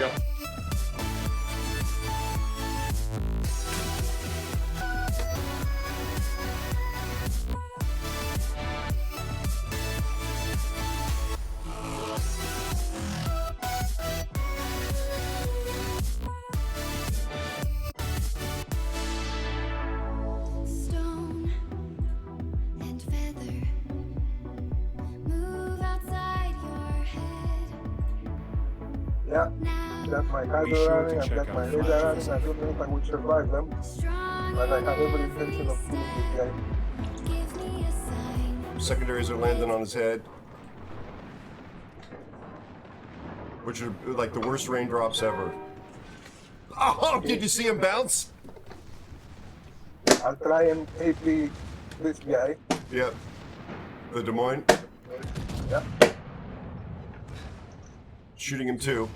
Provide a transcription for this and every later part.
Joe. Stone and feather move outside your head. Yeah, Now got my Be hydro sure running, to I've check got out my Flat radar running. Joseph. I don't know if I would survive them, strong but I have every in intention of every killing this guy. step. Give me a sign. Secondaries are landing on his head, which are like the worst raindrops ever. Oh, did you see him bounce? I'll try and AP this guy. Yep. The Des Moines. Yeah. Shooting him too.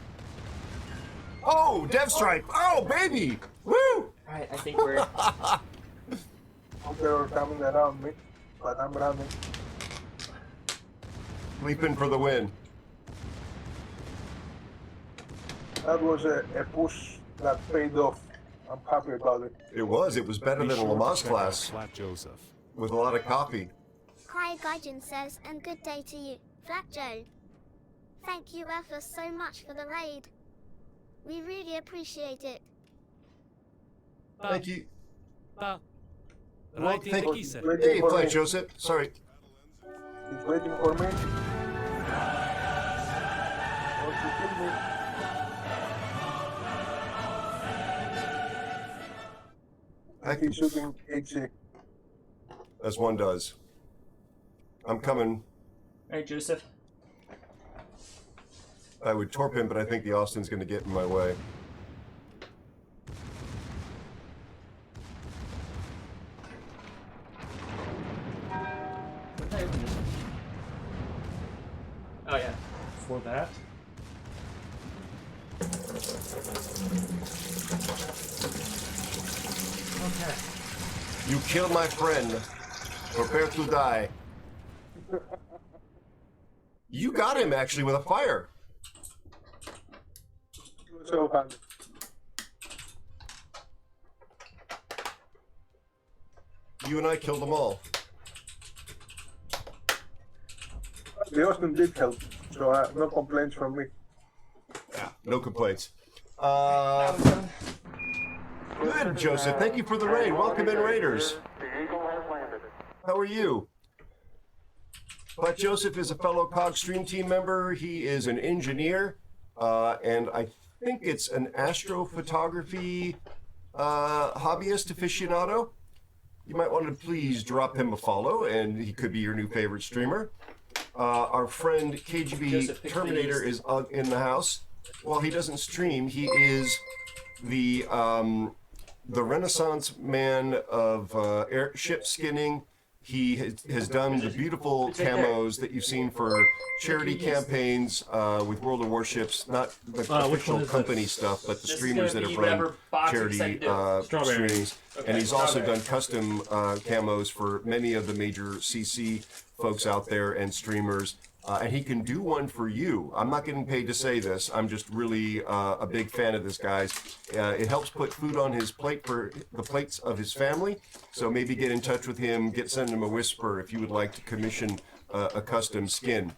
Oh, Dev Strike. Oh, baby. Woo! Alright, I think we're... They were coming around me, but I'm running. Leaping for the win. That was a push that paid off. I'm happy about it. It was. It was better Be than a sure to Lamaze check out class Flat Joseph. with a lot of copy. Hi, Gaijin says, and good day to you, Flat Joe. Thank you ever so much for the raid. We really appreciate it. Thank you. Well, thank you. He's Hey, waiting for Flat me. Joseph. Sorry. He's waiting for me. Want to kill me. I keep shooting HC. As one does. I'm coming. Alright, Joseph. I would torp him, but I think the Austin's going to get in my way. What did I open this? Oh, yeah. For that. Okay. You killed my friend. Prepare to die. You got him actually with a fire. So hard. You and I killed them all. The Austin did help, so no complaints from me. Yeah, no complaints. That was done. Good, Joseph. Thank you for the raid. Welcome in, Raiders. How are you? But Joseph is a fellow COG Stream Team member. He is an engineer, and I think it's an astrophotography hobbyist aficionado. You might want to please drop him a follow, and he could be your new favorite streamer. Our friend KGB Joseph, Terminator please. is in the house. While he doesn't stream, he is the Renaissance man of airship skinning. He has done the beautiful camos that you've seen for charity campaigns with World of Warships, not the which one official is company this? stuff, but the This is streamers that gonna have be run whatever box we charity decide to do. Strawberry. streams. Okay, And he's also strawberry. done custom camos for many of the major CC folks out there and streamers. And he can do one for you. I'm not getting paid to say this. I'm just really a big fan of this guy's. It helps put food on his plate for the plates of his family. So maybe get in touch with him, send him a whisper if you would like to commission a custom skin.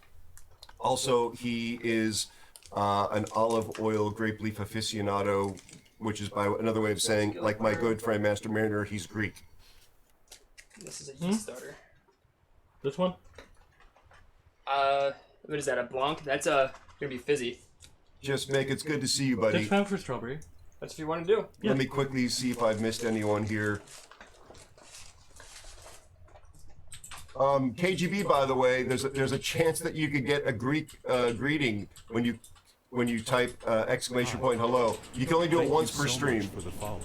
Also, he is an olive oil grape leaf aficionado, which is by another way of saying, like my good friend Master Mariner, he's Greek. This is a heat starter. This one? What is that, a Blanc? That's gonna be fizzy. Just Mick, it's good to see you, buddy. That's fine for strawberry. That's what you want to do. Yeah. Let me quickly see if I've missed anyone here. KGB, by the way, there's a chance that you could get a Greek greeting when you type exclamation point hello. You can only do it Thank once you per so stream. much for the follow.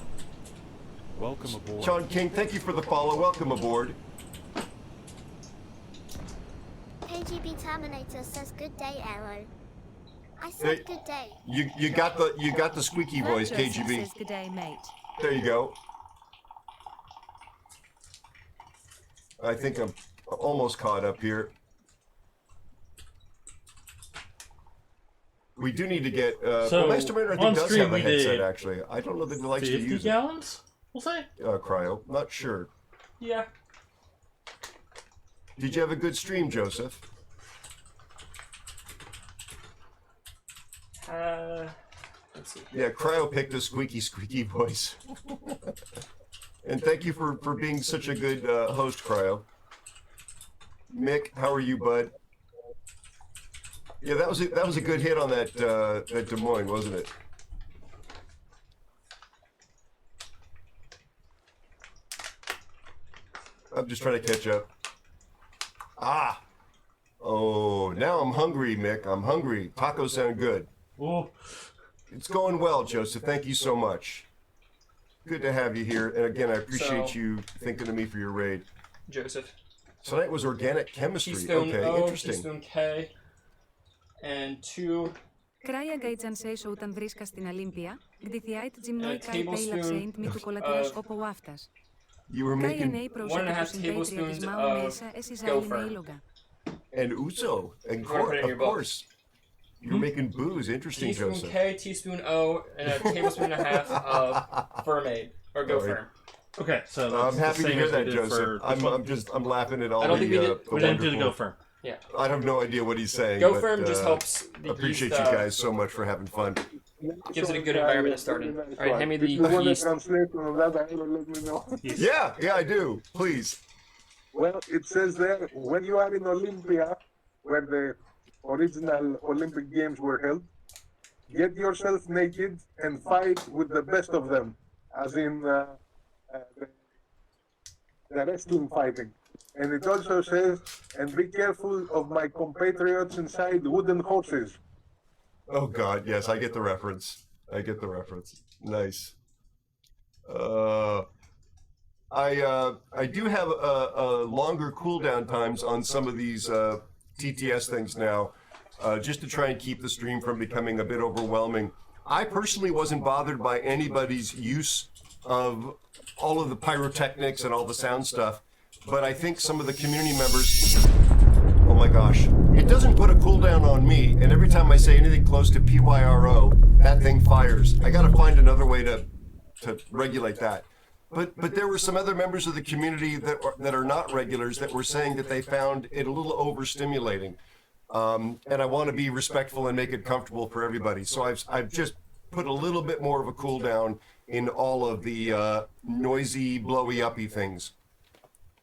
Welcome aboard. Sean King, thank you for the follow. Welcome aboard. KGB Terminator says good day, Arrow. I said Hey. good day. You got the squeaky voice, KGB. Says good day, mate. There you go. I think I'm almost caught up here. We do need to get. So, Master Mariner, I on think, does stream have a we headset, did actually. I don't know that he likes to 50 use gallons, we'll say? it. Cryo. Not sure. Yeah. Did you have a good stream, Joseph? Let's see. Yeah, Cryo picked a squeaky voice. And thank you for being such a good host, Cryo. Mick, how are you, bud? Yeah, that was a good hit on that Des Moines, wasn't it? I'm just trying to catch up. Ah! Oh, now I'm hungry, Mick. I'm hungry. Tacos sound good. Oh, It's going well, Joseph. Thank you so much. Good to have you here. And again, I appreciate So- you thinking of me for your raid. Joseph. Tonight was organic chemistry. Teaspoon Okay, O, interesting. teaspoon K, and 2 Kraja Gaitsansei όταν βρίσκα στην Αλύμπια, γδυθιάιτ τζιμνόι καί tablespoon πέιλαψέιντ μη του κολατήρας of- όπου άφτας. You were Κάι making ενέι 1.5 προσέκατος συμπέτρια της tablespoons μάου of μέσα έσυ Gopher. ζάιλ μέιλογα. and Uzo, and You wanna put it in of your book? course, you were making booze. Interesting, teaspoon Joseph. K, teaspoon O, and a tablespoon and a half of Firmade or Go All right. Firm. okay, so that's I'm happy the to same hear as we that, did Joseph. for I'm laughing at all I don't think we the, did- the we didn't do the wonderful- Go Firm. Yeah. I have no idea what he's saying. Go but, Firm just helps the appreciate yeast, you guys so much for having fun. gives it a good environment to start in. All right, hand me the If you want a yeast. translation of that, let me know. Yeah, I do. Please. Well, it says there, when you are in Olympia, where the original Olympic Games were held, get yourself naked and fight with the best of them, as in the wrestling fighting. And it also says, and be careful of my compatriots inside wooden horses. Oh God, yes, I get the reference. Nice. I do have a longer cooldown times on some of these TTS things now, just to try and keep the stream from becoming a bit overwhelming. I personally wasn't bothered by anybody's use of all of the pyrotechnics and all the sound stuff, but I think some of the community members. Oh my gosh. It doesn't put a cooldown on me, and every time I say anything close to PYRO, that thing fires. I gotta find another way to regulate that. But there were some other members of the community that are not regulars that were saying that they found it a little overstimulating. And I want to be respectful and make it comfortable for everybody. So I've just put a little bit more of a cooldown in all of the noisy, blowy-uppy things,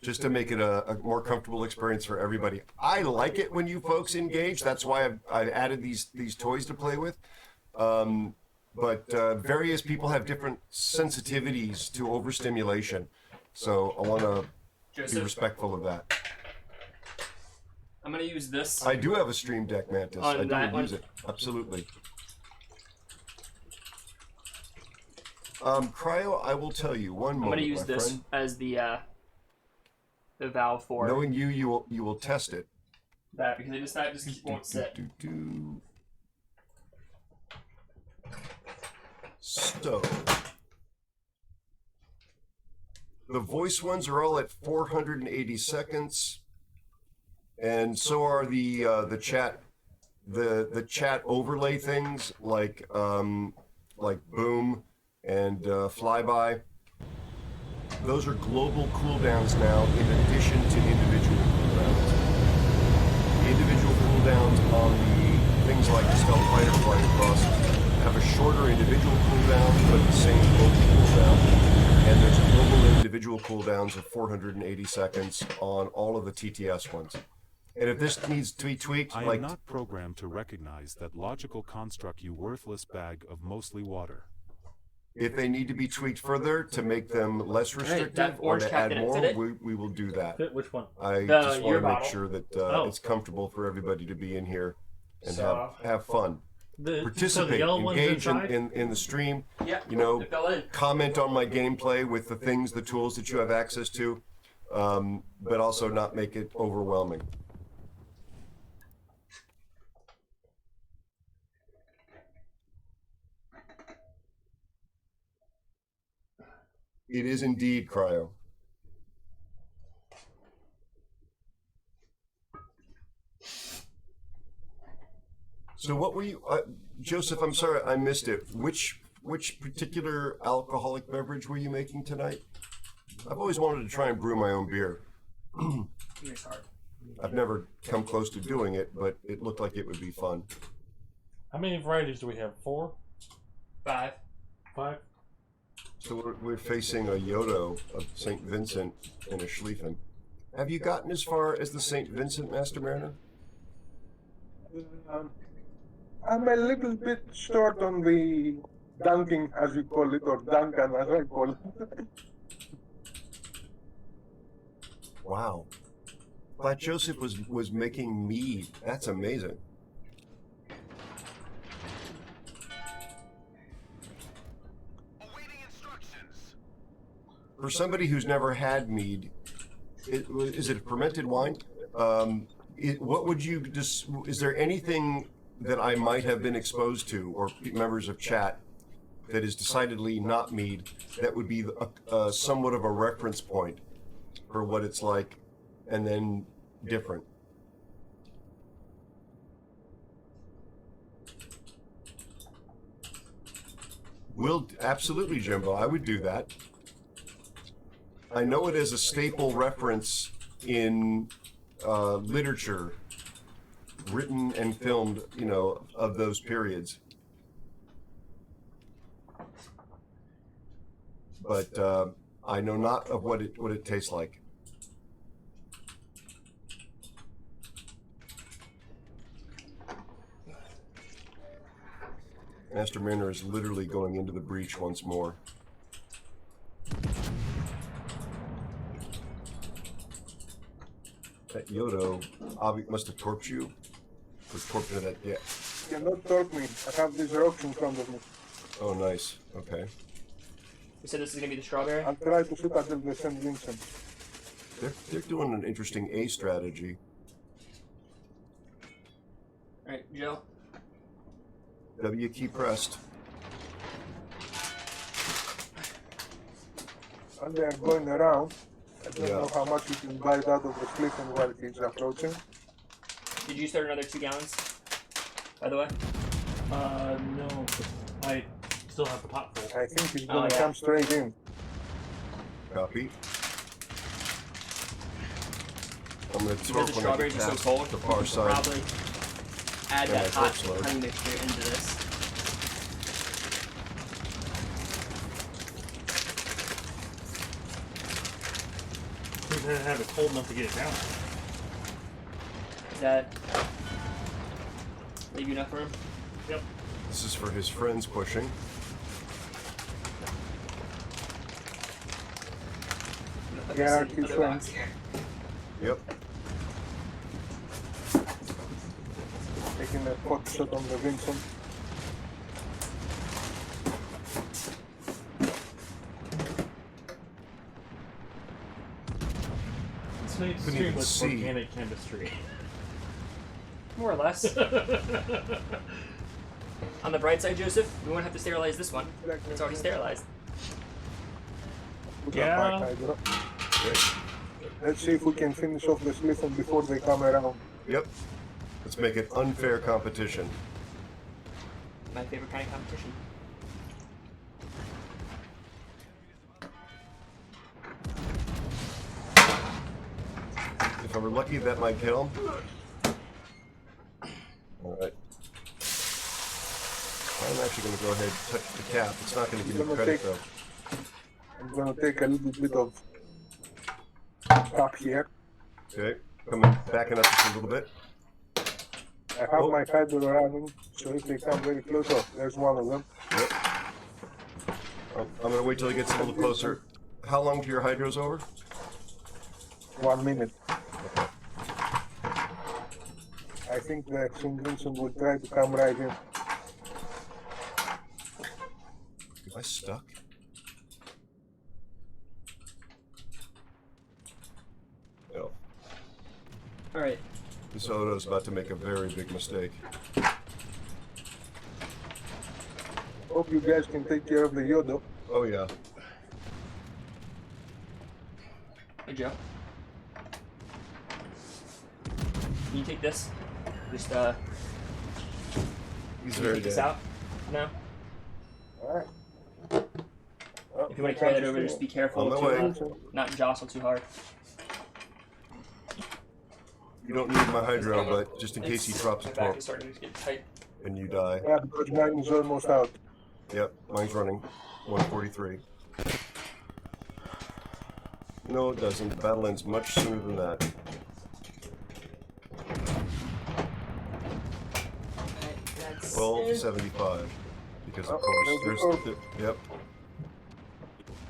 just to make it a more comfortable experience for everybody. I like it when you folks engage. That's why I've added these toys to play with. But various people have different sensitivities to overstimulation. So I want to be Joseph, respectful of that. I'm gonna use this. I do have a Stream Deck, Mantis. On I do that use one? it. Absolutely. Cryo, I will tell you one I'm moment, gonna use my this friend. as the valve for Knowing you will test it. that because that just won't sit. So, the voice ones are all at 480 seconds, and so are the chat overlay things like boom and flyby. Those are global cooldowns now, in addition to individual cooldowns. The individual cooldowns on the things like the stealth fighter flying across have a shorter individual cooldown, but the same global cooldown. And there's global individual cooldowns of 480 seconds on all of the TTS ones. And if this needs to be tweaked, I like am not programmed to recognize that logical construct, you worthless bag of mostly water. if they need to be tweaked further to make them less restrictive that or orange to cap add didn't more, fit it? we will do that. Which one? I The just want year to make bottle. sure that Oh. it's comfortable for everybody to be in here and So- have fun. So the Participate, yellow one's engage inside? in the stream. Yeah, You know, it fell in. comment on my gameplay with the things, the tools that you have access to, but also not make it overwhelming. It is indeed, Cryo. So what were you, Joseph? I'm sorry, I missed it. Which particular alcoholic beverage were you making tonight? I've always wanted to try and brew my own beer. Beer's hard. I've never come close to doing it, but it looked like it would be fun. How many varieties do we have? 4? 5. 5? So we're facing a Yodo of St. Vincent and a Schlieffen. Have you gotten as far as the St. Vincent, Master Mariner? I'm a little bit short on the dunking, as you call it, or Duncan, as I call it. Wow. Thought Joseph was making mead. That's amazing. For somebody who's never had mead, is it a fermented wine? What would you just? Is there anything that I might have been exposed to, or members of chat, that is decidedly not mead, that would be somewhat of a reference point for what it's like, and then different? Absolutely, Jimbo. I would do that. I know it as a staple reference in literature, written and filmed, of those periods. But I know not of what it tastes like. Master Mariner is literally going into the breach once more. That Yodo must have torped you. Or torped it yeah. You cannot torp me. I have these rocks in front of me. Oh, nice. Okay. You said this is going to be the strawberry? I'll try to shoot at the St. Vincent. They're doing an interesting A strategy. Alright, Joe. W key pressed. And they are going around. I don't know how much you can bite out of the cliff and while he's approaching. Did you start another 2 gallons? By the way? No. I still have the pot full. I think he's gonna yeah. come straight in. Copy. I'm gonna Because torp the when I strawberries get are so past cold, the you far can side. probably add Yeah, that it's hot slow. honey mixture into this. We didn't have it cold enough to get it down. Is that maybe enough for him? Yep. This is for his friends pushing. I'm gonna put Yeah, this in the keep other going. box here. Yep. Taking a pot shot on the Vincent. Tonight's Couldn't stream even was see. organic chemistry. More or less. On the bright side, Joseph, we won't have to sterilize this one. It's already sterilized. Put Yeah. up my hydro. Let's see if we can finish off the Schlieffen before they come around. Yep. Let's make it unfair competition. My favorite kind of competition. If I were lucky, that might kill him. Alright. I'm actually going to go ahead and touch the cap. It's not going to give me credit, though. I'm gonna take a little bit of top here. Okay. Coming, backing up just a little bit. I have my hydro running, so if they come very close, oh, there's one of them. Yep. I'm going to wait till it gets a little closer. How long do your hydros over? 1 minute. I think the St. Vincent will try to come right in. Am I stuck? No. Alright. This Odo's about to make a very big mistake. Hope you guys can take care of the Yodo. Oh, yeah. Hey, Joe. Can you take this? Just, He's Can you very take this dead. out? No. Alright. If you want to carry that over, just be careful On my to way. not jostle too hard. You don't need my hydro, but just in case he drops a My back torp is starting to get tight. and you die. Yeah, because mine is almost out. Yep, mine's running. 143. No, it doesn't. The battle ends much sooner than that. That's 1275. Because of Oh, course there's the there's torp. yep.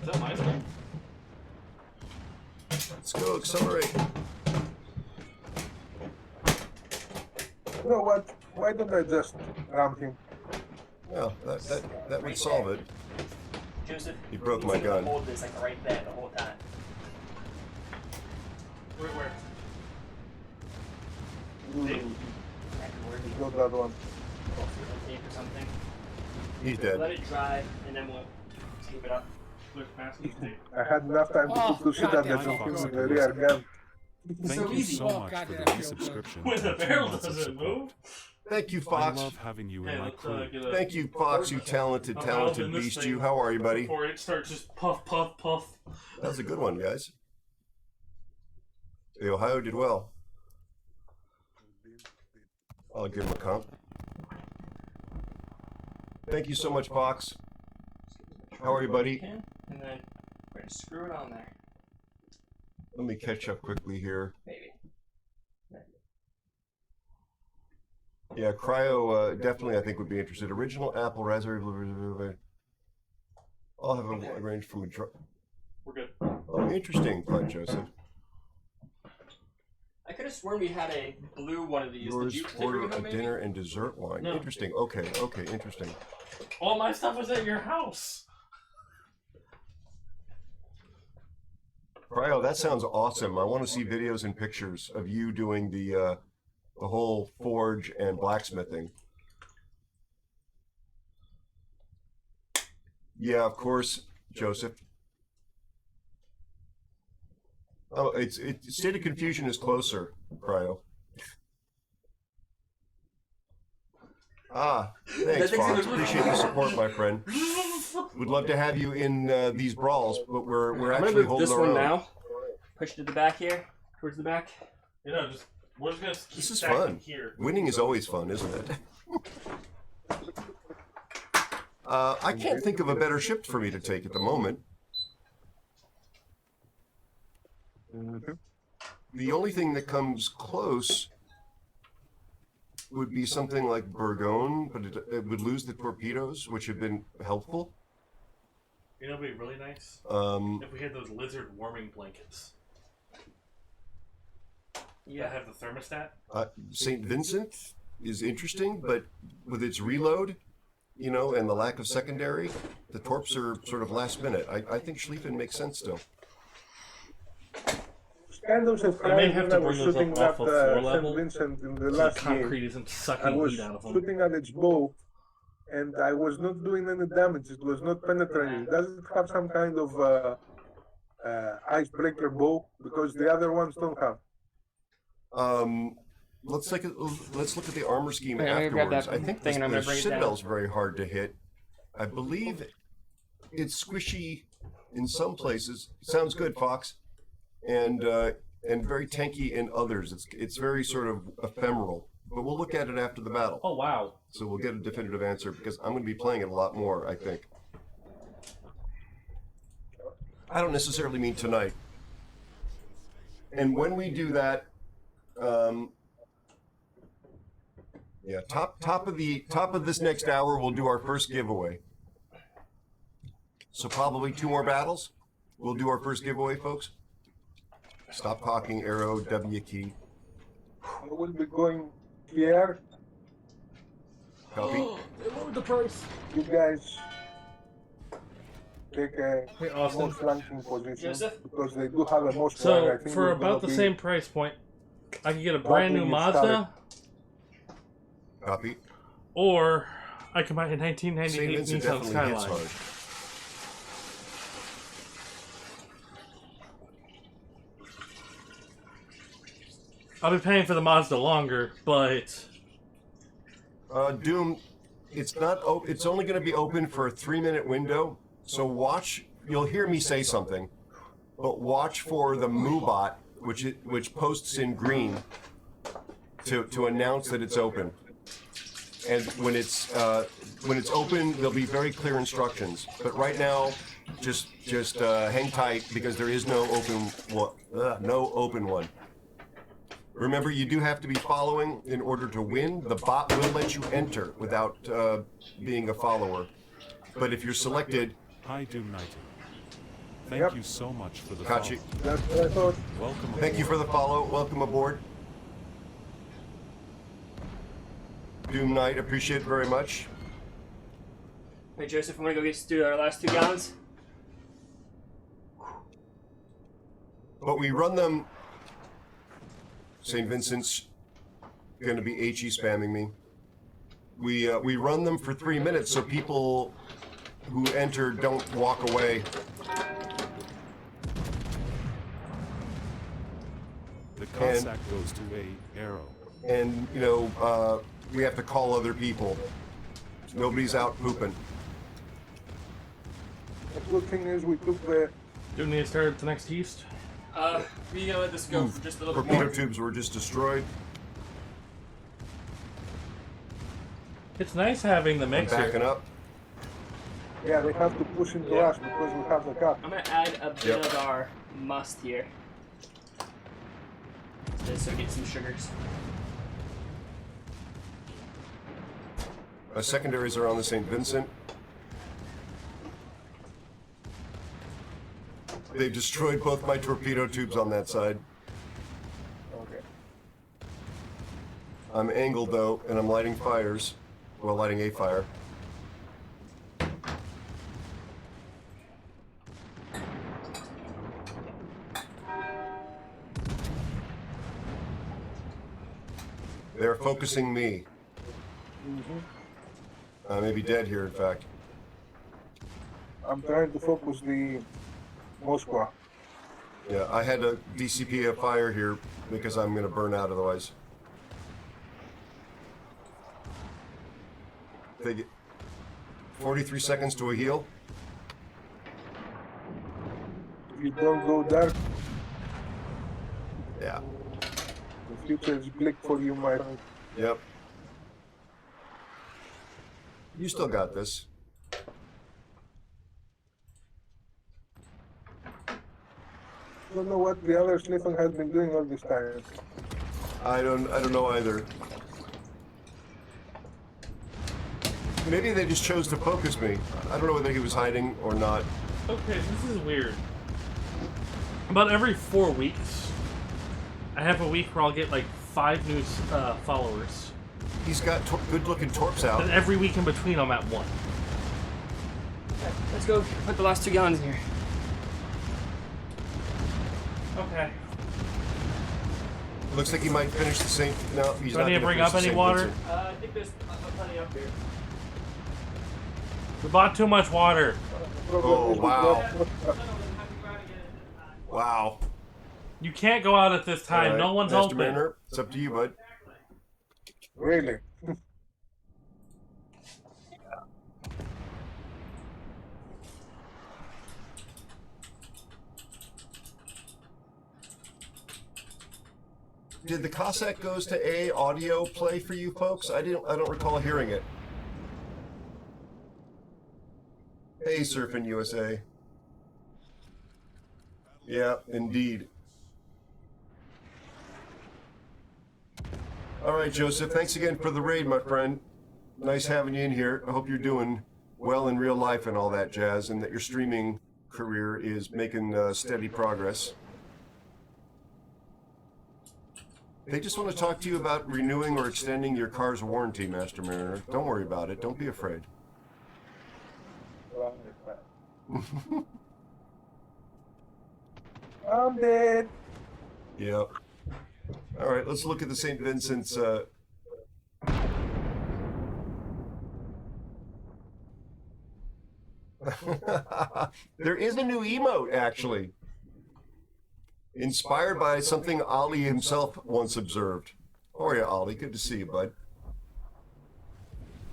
Is that my thing? Let's go, accelerate. You know what? Why don't I just ram him? Yeah, that would solve it. Joseph, You broke you my need to gun. Hold this like right there the whole time. Where? Not that one. Tape or something. He's Let dead. it dry, and then we'll tape it up. Where's masking tape? I had enough time to put two shit under from him with the rear gun. Thank So you easy. so Oh, much God, for that the feels good. resubscription. When the and 2 barrel months of doesn't support. move. Thank you, I Fox. love having you in Hey, my let's crew. get a. Thank you, Fox, you talented, a talented valve in this beast. thing You, how are you, buddy? Before it starts just puff, puff, puff. That was a good one, guys. The Ohio did well. I'll give him a comp. Thank you so much, Fox. How are you, buddy? And then we're gonna screw it on there. Let me catch up quickly here. Maybe. Yeah, Cryo definitely I think would be interested. Original apple, raspberry, blueberry. I'll have a range from a dr- We're good. Oh, interesting, Clint Joseph. I could have sworn we had a blue one of these. Yours Did you order bring a them, maybe? dinner and dessert wine. No. Interesting. Okay, interesting. All my stuff was at your house. Cryo, that sounds awesome. I want to see videos and pictures of you doing the whole forge and blacksmithing. Yeah, of course, Joseph. Oh, State of Confusion is closer, Cryo. Ah, thanks, Fox. Appreciate the support, my friend. Would love to have you in these brawls, but we're I'm gonna actually move holding this our one own. now. Push it to the back here, towards the back. You know, just we're just gonna keep This is stacking fun. here. Winning is always fun, isn't it? I can't think of a better ship for me to take at the moment. The only thing that comes close would be something like Burgone, but it would lose the torpedoes, which have been helpful. You know, it'd be really nice if we had those lizard warming blankets that have the thermostat. St. Vincent is interesting, but with its reload, you know, and the lack of secondary, the torps are sort of last minute. I think Schlieffen makes sense still. It's kind of may surprised have when to I was bring those shooting up at off of floor St. level, Vincent in the So last the concrete game. isn't I sucking was heat out of them. shooting at its bow, and I was not doing any damage. It was not penetrating. Does it have some kind of icebreaker bow? Because the other ones don't have. Let's look at the armor scheme Okay, I'm gonna grab afterwards. that I think thing and I'm the gonna bring it down. Citadel's very hard to hit. I believe it's squishy in some places. Sounds good, Fox, and very tanky in others. It's very sort of ephemeral. But we'll look at it after the battle. Oh wow! So we'll get a definitive answer because I'm going to be playing it a lot more, I think. I don't necessarily mean tonight. And when we do that, yeah, top of this next hour, we'll do our first giveaway. So probably 2 more battles. We'll do our first giveaway, folks. Stop talking, arrow, W key. I will be going here. Copy. They lowered the price. You guys take a Hey, Austin. more flanking position Joseph? because they do have a most So I think for we're about gonna the be same price point, I could get a brand new Nothing is started. Mazda, Copy. or I could buy a St. 1998 Vincent Nissan definitely hits Skyline. hard. I'll be paying for the Mazda longer, but Doom, it's not. It's only going to be open for a 3-minute window. So watch. You'll hear me say something, but watch for the MooBot, which posts in green to announce that it's open. And when it's open, there'll be very clear instructions. But right now, just hang tight because there is no open one. Remember, you do have to be following in order to win. The bot will let you enter without being a follower. But if you're selected, Hi, Doom Knight. Thank you so much for the Kachi, follow. That's what I thought. Welcome thank you for the follow. Welcome aboard. Doom Knight, appreciate it very much. Hey Joseph, I'm gonna go do our last 2 gallons. But we run them. St. Vincent's going to be HE spamming me. We run them for 3 minutes so people who enter don't walk away. The Cossack goes to a arrow. And, we have to call other people. Nobody's out pooping. The good thing is we took the. Do we need to start at the next east? We gotta let this go for just a little bit Torpedo more. tubes were just destroyed. It's nice having the I'm mixer. backing up. Yeah, they have to push into us because we have the cup. I'm gonna add a bit Yep. of our must here. Just so we get some sugars. Secondaries are on the St. Vincent. They've destroyed both my torpedo tubes on that side. Okay. I'm angled though, and I'm lighting fires. Well, lighting a fire. They're focusing me. I may be dead here, in fact. I'm trying to focus the Moskva. Yeah, I had to DCP a fire here because I'm going to burn out otherwise. They get 43 seconds to a heal. If you don't go dark, Yeah. the future is bleak for you, my friend. Yep. You still got this. Don't know what the other Sliffen has been doing all this time. I don't know either. Maybe they just chose to focus me. I don't know whether he was hiding or not. Okay, this is weird. About every 4 weeks, I have a week where I'll get like 5 new followers. He's got good-looking torps out. And every week in between, I'm at 1. Okay, let's go put the last 2 gallons in here. Okay. Looks like he might finish the same. No, he's Do I not need to gonna bring finish up the any St. water? Vincent. I think there's plenty up here. We bought too much water. Oh, wow. Wow. You can't go out at this time. All right, No one's Master open. Mariner, it's up to you, bud. Really? Did the Cossack Goes to A audio play for you folks? I don't recall hearing it. Hey, Surfing USA. Yeah, indeed. All right, Joseph. Thanks again for the raid, my friend. Nice having you in here. I hope you're doing well in real life and all that jazz, and that your streaming career is making steady progress. They just want to talk to you about renewing or extending your car's warranty, Master Mariner. Don't worry about it. Don't be afraid. I'm dead. Yep. All right, let's look at the St. Vincent's. There is a new emote, actually. Inspired by something Ali himself once observed. Oh yeah, Ali, good to see you, bud.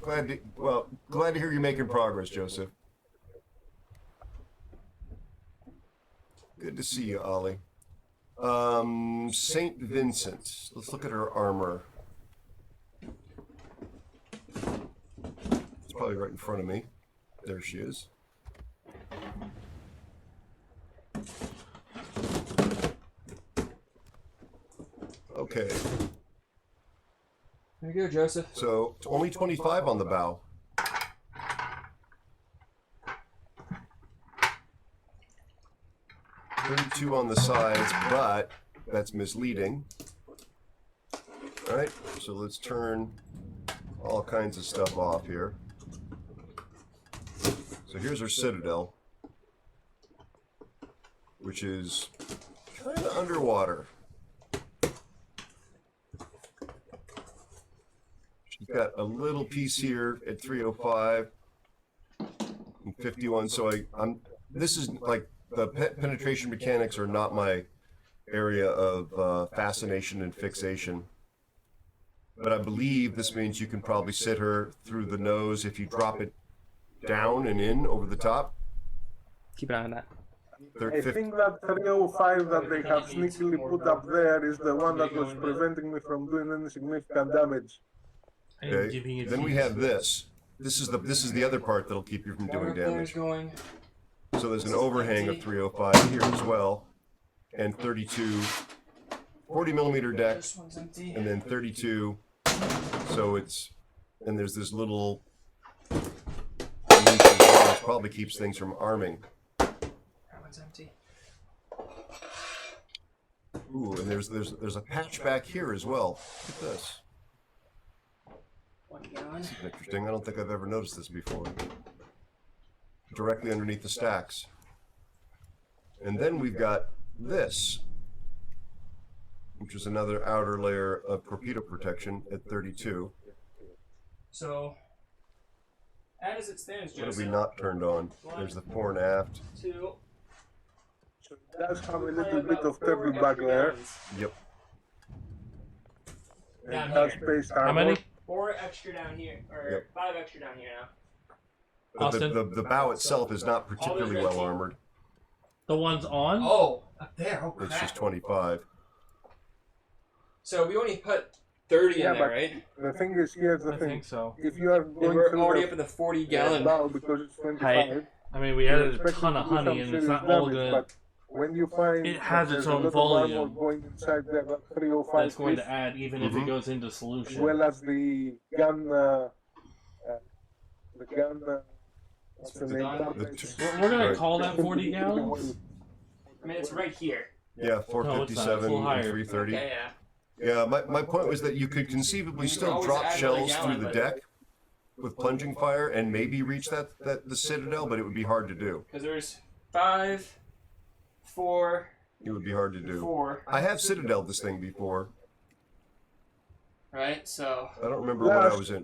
Glad to hear you're making progress, Joseph. Good to see you, Ollie. St. Vincent. Let's look at her armor. It's probably right in front of me. There she is. Okay. There you go, Joseph. So it's only 25 on the bow. $32 on the sides, but that's misleading. All right, so let's turn all kinds of stuff off here. So here's our citadel, which is kind of underwater. She's got a little piece here at 305 and 51. So this is like the penetration mechanics are not my area of fascination and fixation. But I believe this means you can probably sit her through the nose if you drop it down and in over the top. Keep an eye on that. I think that 305 that they have sneakily put up there is the one that was preventing me from doing any significant damage. Okay. Then we have this. This is the other part that'll keep you from doing damage. So there's an overhang of 305 here as well, and 32, 40 millimeter deck, and then 32. So and there's this little niche as well, which probably keeps things from arming. That one's empty. Ooh, and there's a patch back here as well. Look at this. 1 gallon. Interesting. I don't think I've ever noticed this before. Directly underneath the stacks. And then we've got this, which is another outer layer of torpedo protection at 32. So, as it stands, What have Joseph. we not turned on? There's the fore and aft. 2. So it does have a little bit of turtle back there. Yep. Down It has here. space How armor. many? 4 extra down here, or Yep. 5 extra down here now. But Austin? the bow itself is not particularly well armored. The ones on? Oh, up there. Oh, It's crap. just 25. So we only put 30 Yeah, in there, but right? the thing is, here's the I thing. think so. If you are And going we're through already the up in the 40-gallon. bow because it's 25, I mean, we you're added a expecting ton to of do honey, some and it's serious not all damage, good. But when you find It has that its there's a own lot of armor volume. going inside there, that 305 That's going is, to add even if it goes into solution. as well as the gun, what's the name? We're going Right. to call that 40 gallons? I mean, it's right here. Yeah, No, it's not. It's a 457 little and higher. 330. Yeah, yeah. Yeah, my point was that you could conceivably You could still always drop add another shells gallon, through the but- deck with plunging fire and maybe reach the citadel, but it would be hard to do. Because there's 5, 4, It would be hard to do. 4, I have citadel this thing before. right? So, I don't remember what I was in.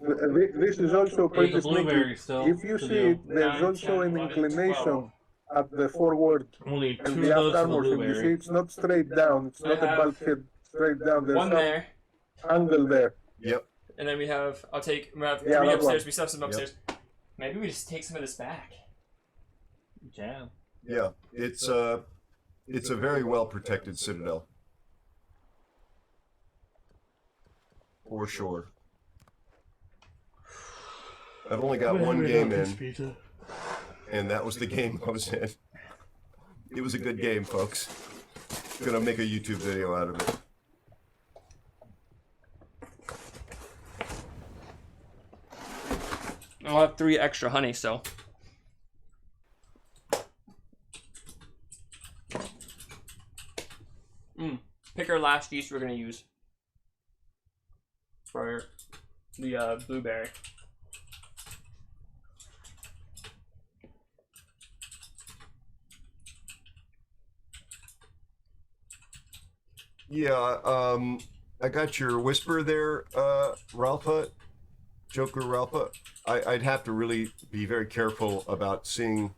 This is also There's pretty the blueberry sneaky. still. If you to see do. it, there's 9, also 10, an 11, inclination 12. at the forward Only and 2 the of aft those for the armor. So you see blueberry. it's not straight down. It's I not a have bulkhead straight down. There's 1 some there. angle there. Yep. And then we have, we have 3 Yeah, that upstairs, one. we still have some upstairs. Maybe we just take some of this back. You can. Yeah. It's a very well protected citadel. For sure. I've only got one game in, and that was the game I was in. It was a good game, folks. Gonna make a YouTube video out of it. I'll have 3 extra honey, so. Pick our last yeast we're going to use for the blueberry. Yeah, I got your whisper there, Ralpha, Joker Ralpha. I'd have to really be very careful about seeing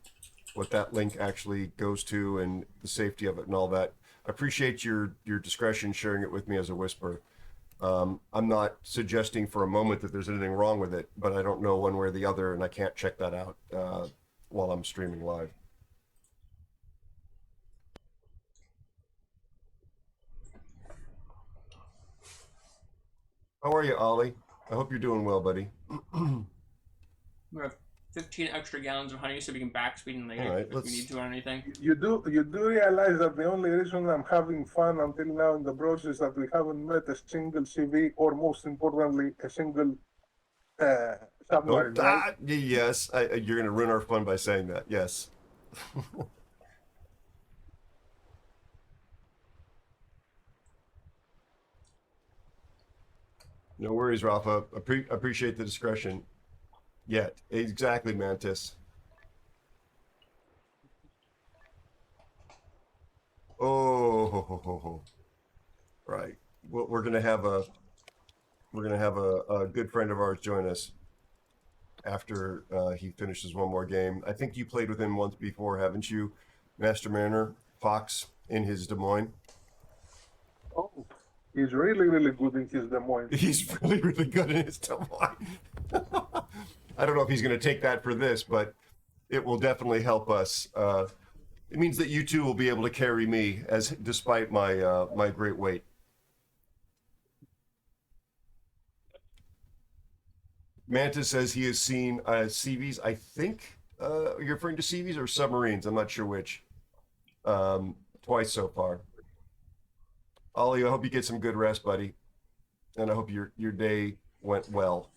what that link actually goes to and the safety of it and all that. I appreciate your discretion sharing it with me as a whisper. I'm not suggesting for a moment that there's anything wrong with it, but I don't know one way or the other, and I can't check that out while I'm streaming live. How are you, Ollie? I hope you're doing well, buddy. We have 15 extra gallons of honey, so we can backspeed and later All right, if we need to or anything. You do realize that the only reason I'm having fun until now in the bros is that we haven't met a single CV, or most importantly, a single submarine, right? Yes, you're going to ruin our fun by saying that. Yes. No worries, Rafa. Appreciate the discretion. Yeah, exactly, Mantis. Oh, right. Well, we're gonna have a good friend of ours join us after he finishes one more game. I think you played with him once before, haven't you, Master Mariner Fox, in his Des Moines? Oh, he's really, really good in his Des Moines. He's really, really good in his Des Moines. I don't know if he's going to take that for this, but it will definitely help us. It means that you two will be able to carry me, despite my my great weight. Mantis says he has seen CVs. I think you're referring to CVs or submarines. I'm not sure which. Twice so far. Ollie, I hope you get some good rest, buddy, and I hope your day went well.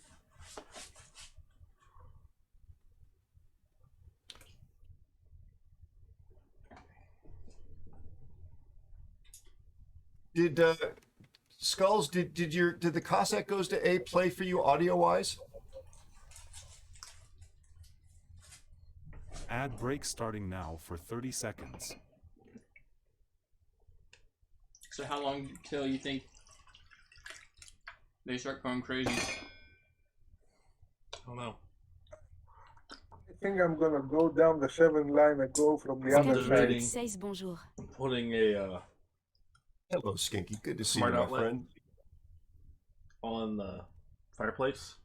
Did Skulls? Did the Cossack Goes to A play for you audio wise? Ad break starting now for 30 seconds. So how long till you think they start going crazy? I don't know. I think I'm gonna go down the 7 line and go from the I'm other debating side. Says bonjour. putting a Hello, Skinky. Good to see Smart you, my outlet. friend. on the fireplace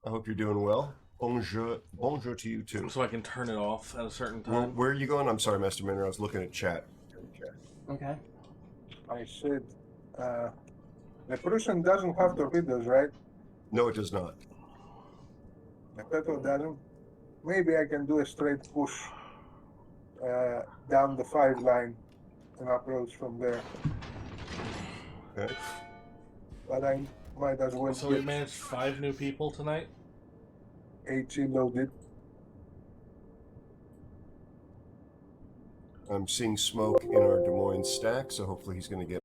I hope you're doing well. Bonjour to you too. so I can turn it off at a certain Where, time. where are you going? I'm sorry, Master Minor. I was looking at chat. Okay. I said, the Prussian doesn't have torpedoes, right? No, it does not. The Petro doesn't. Maybe I can do a straight push down the 5 line and approach from there. Okay. But I might as well So we get managed 5 new people tonight. HE loaded. I'm seeing smoke in our Des Moines stack, so hopefully he's going to get